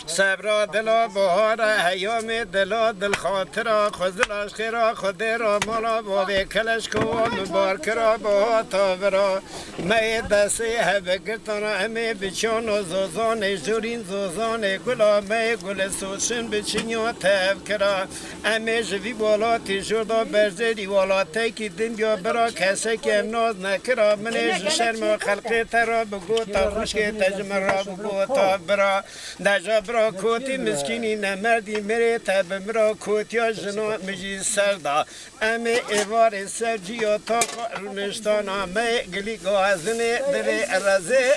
صبر دل بهار هیام دل دل خاطر خزلش خیرا خدرا مالا با کلش کوام بار کرا با تابرا می دستی هبگرتان امی بچون و زوزان جورین زوزان گلا می گل سوشن بچینیو تب کرا امی جوی بالاتی جردا برزدی والاتی که دنیا برا کسی که ناز نکرا منی شرم خلقی ترا بگو تا خوشی تجمرا بگو تا برا دجا برا کوتی مسکینی نمردی میره تب مرا کوتیا جنات مجی سردا امی ایوار سرجیا تا قرنشتان امی گلی گازنه دری رزه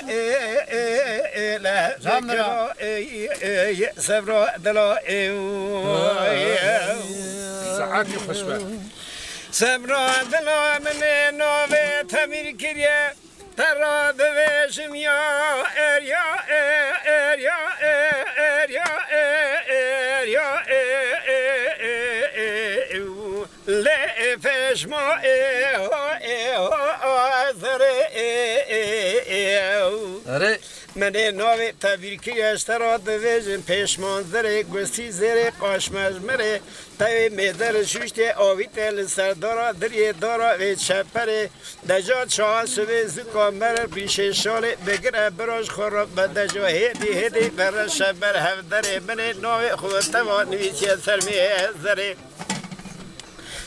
لحظه سبرا دلا ساعتی خوشبه سبرا دلا من نوه تمیر کریه ترا دوشم یا اریا اریا اریا اریا لفش ما آره من نوی تبریکی اشترا دویجن پیشمان زره گستی زره قاشمج مره تاوی میدر شوشت آوی تل سردارا دریه دارا وی چپره دجا چاه سوی زکا مره پیش شاله بگره براش خوراب بدجا هیدی بر شبر هفدره من نوی خودتوا نویسی سرمی زره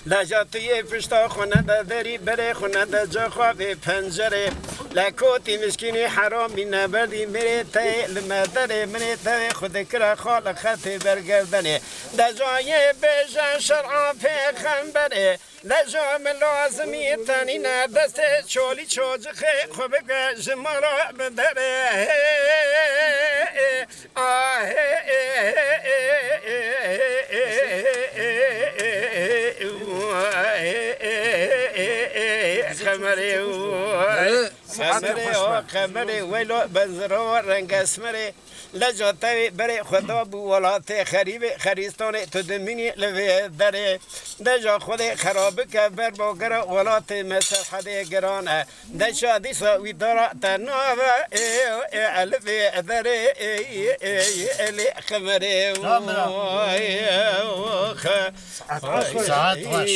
لجا توی پشتا خونه داری بره خونه جا خواب پنجره لکوتی مسکینی حرامی نبردی میره تای لمدره منی تای خود کرا خال خط برگردنه دجای بیجن شرعا پیغمبره لجا من لازمی تانی دست چولی چوجخه خوب جمارا بدره خمره ولو بنزرو رنگ اسمره لجا تاوی بره خدا بو ولات خریب خریستان تو دمینی لوی داره دجا خود خرابه که بر باگر ولات مسحده گرانه دجا دیسا وی دارا تناو الوی داره الی خمره ساعت خوش